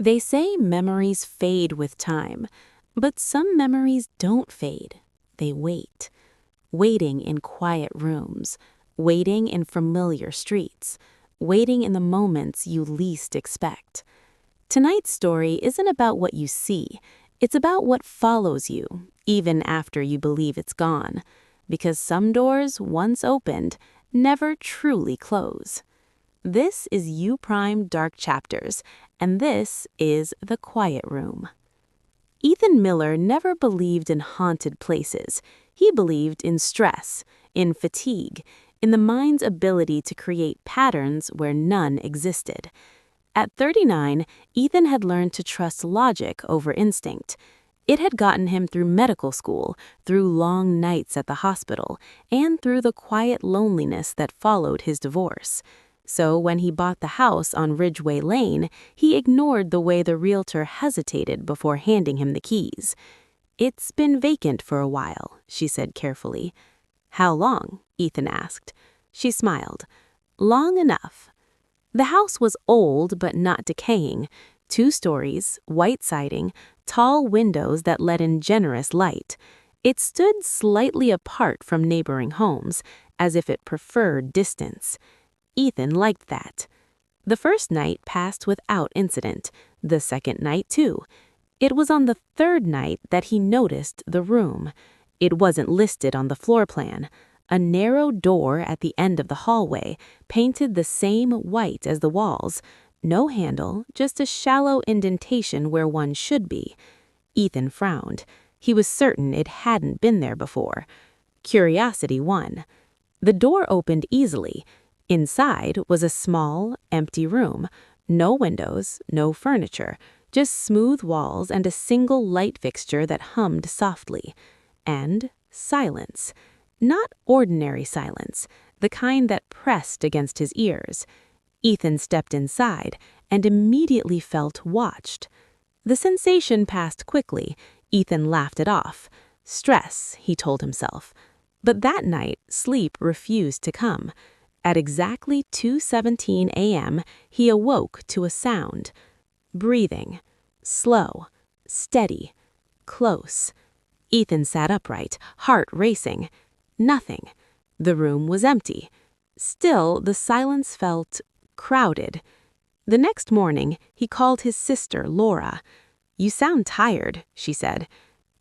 They say memories fade with time, but some memories don't fade. They wait. Waiting in quiet rooms, waiting in familiar streets, waiting in the moments you least expect. Tonight's story isn't about what you see, it's about what follows you, even after you believe it's gone. Because some doors, once opened, never truly close. This is U Prime Dark Chapters, and this is The Quiet Room. Ethan Miller never believed in haunted places. He believed in stress, in fatigue, in the mind's ability to create patterns where none existed. At 39, Ethan had learned to trust logic over instinct. It had gotten him through medical school, through long nights at the hospital, and through the quiet loneliness that followed his divorce. So when he bought the house on Ridgeway Lane, he ignored the way the realtor hesitated before handing him the keys. "It's been vacant for a while," she said carefully. "How long?" Ethan asked. She smiled. "Long enough." The house was old but not decaying. 2 stories, white siding, tall windows that let in generous light. It stood slightly apart from neighboring homes, as if it preferred distance. Ethan liked that. The first night passed without incident, the second night too. It was on the third night that he noticed the room. It wasn't listed on the floor plan. A narrow door at the end of the hallway, painted the same white as the walls. No handle, just a shallow indentation where one should be. Ethan frowned. He was certain it hadn't been there before. Curiosity won. The door opened easily. Inside was a small, empty room. No windows, no furniture, just smooth walls and a single light fixture that hummed softly. And silence. Not ordinary silence, the kind that pressed against his ears. Ethan stepped inside and immediately felt watched. The sensation passed quickly. Ethan laughed it off. Stress, he told himself. But that night, sleep refused to come. At exactly 2:17 a.m., he awoke to a sound. Breathing. Slow. Steady. Close. Ethan sat upright, heart racing. Nothing. The room was empty. Still, the silence felt crowded. The next morning, he called his sister, Laura. "You sound tired," she said.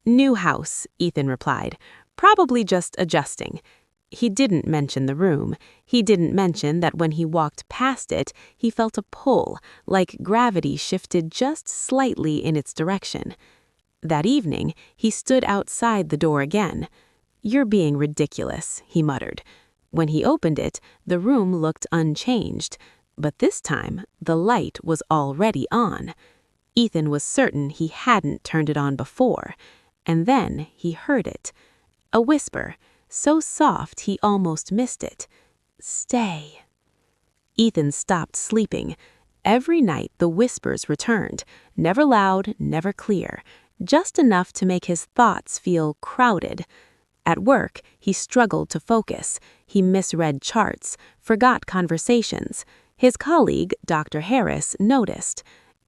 "New house," Ethan replied. "Probably just adjusting." He didn't mention the room. He didn't mention that when he walked past it, he felt a pull, like gravity shifted just slightly in its direction. That evening, he stood outside the door again. "You're being ridiculous," he muttered. When he opened it, the room looked unchanged, but this time the light was already on. Ethan was certain he hadn't turned it on before, and then he heard it. A whisper, so soft he almost missed it. "Stay." Ethan stopped sleeping. Every night the whispers returned, never loud, never clear, just enough to make his thoughts feel crowded. At work, he struggled to focus. He misread charts, forgot conversations. His colleague, Dr. Harris, noticed.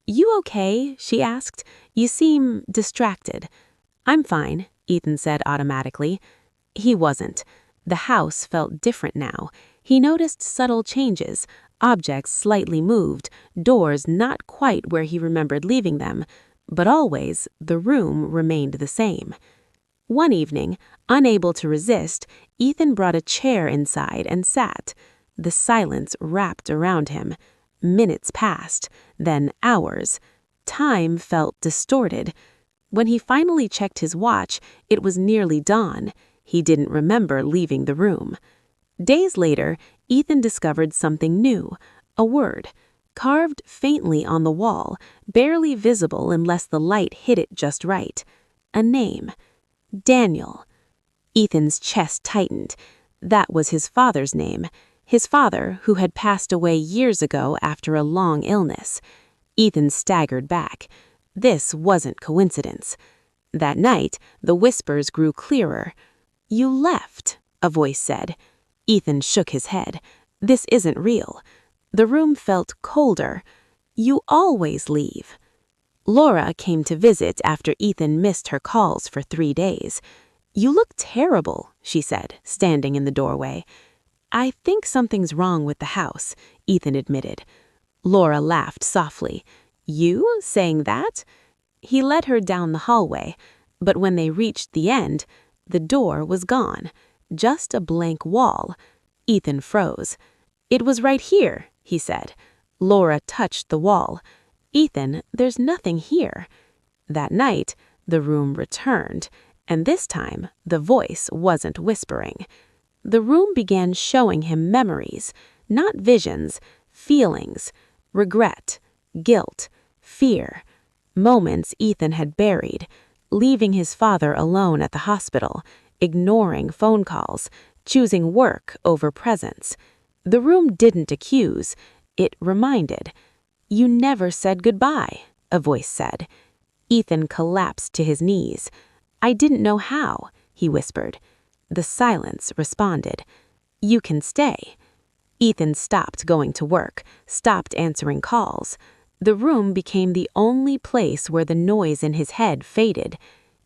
"You okay?" she asked. "You seem distracted." "I'm fine," Ethan said automatically. He wasn't. The house felt different now. He noticed subtle changes, objects slightly moved, doors not quite where he remembered leaving them, but always the room remained the same. One evening, unable to resist, Ethan brought a chair inside and sat. The silence wrapped around him. Minutes passed, then hours. Time felt distorted. When he finally checked his watch, it was nearly dawn. He didn't remember leaving the room. Days later, Ethan discovered something new, a word, carved faintly on the wall, barely visible unless the light hit it just right. A name. Daniel. Ethan's chest tightened. That was his father's name. His father, who had passed away years ago after a long illness. Ethan staggered back. This wasn't coincidence. That night, the whispers grew clearer. "You left," a voice said. Ethan shook his head. "This isn't real." The room felt colder. "You always leave." Laura came to visit after Ethan missed her calls for 3 days. "You look terrible," she said, standing in the doorway. "I think something's wrong with the house," Ethan admitted. Laura laughed softly. "You saying that?" He led her down the hallway, but when they reached the end, the door was gone, just a blank wall. Ethan froze. "It was right here," he said. Laura touched the wall. "Ethan, there's nothing here." That night, the room returned, and this time, the voice wasn't whispering. The room began showing him memories, not visions, feelings, regret, guilt, fear, moments Ethan had buried, leaving his father alone at the hospital, ignoring phone calls, choosing work over presence. The room didn't accuse, it reminded. "You never said goodbye," a voice said. Ethan collapsed to his knees. "I didn't know how," he whispered. The silence responded. "You can stay." Ethan stopped going to work, stopped answering calls. The room became the only place where the noise in his head faded.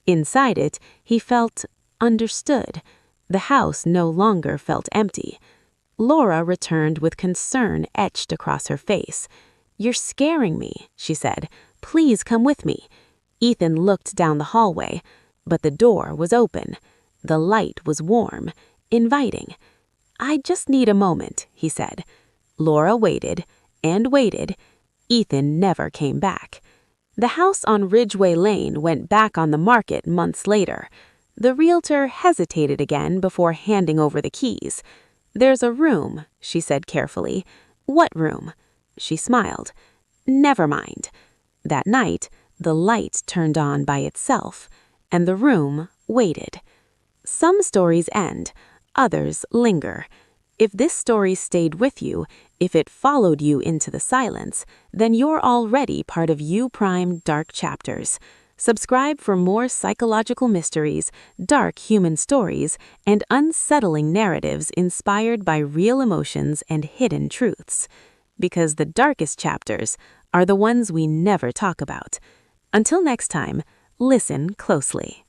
Inside it, he felt understood. The house no longer felt empty. Laura returned with concern etched across her face. "You're scaring me," she said. "Please come with me." Ethan looked down the hallway, but the door was open. The light was warm, inviting. "I just need a moment," he said. Laura waited and waited. Ethan never came back. The house on Ridgeway Lane went back on the market months later. The realtor hesitated again before handing over the keys. "There's a room," she said carefully. "What room?" She smiled. "Never mind." That night, the light turned on by itself, and the room waited. Some stories end, others linger. If this story stayed with you, if it followed you into the silence, then you're already part of U Prime Dark Chapters. Subscribe for more psychological mysteries, dark human stories, and unsettling narratives inspired by real emotions and hidden truths. Because the darkest chapters are the ones we never talk about. Until next time, listen closely.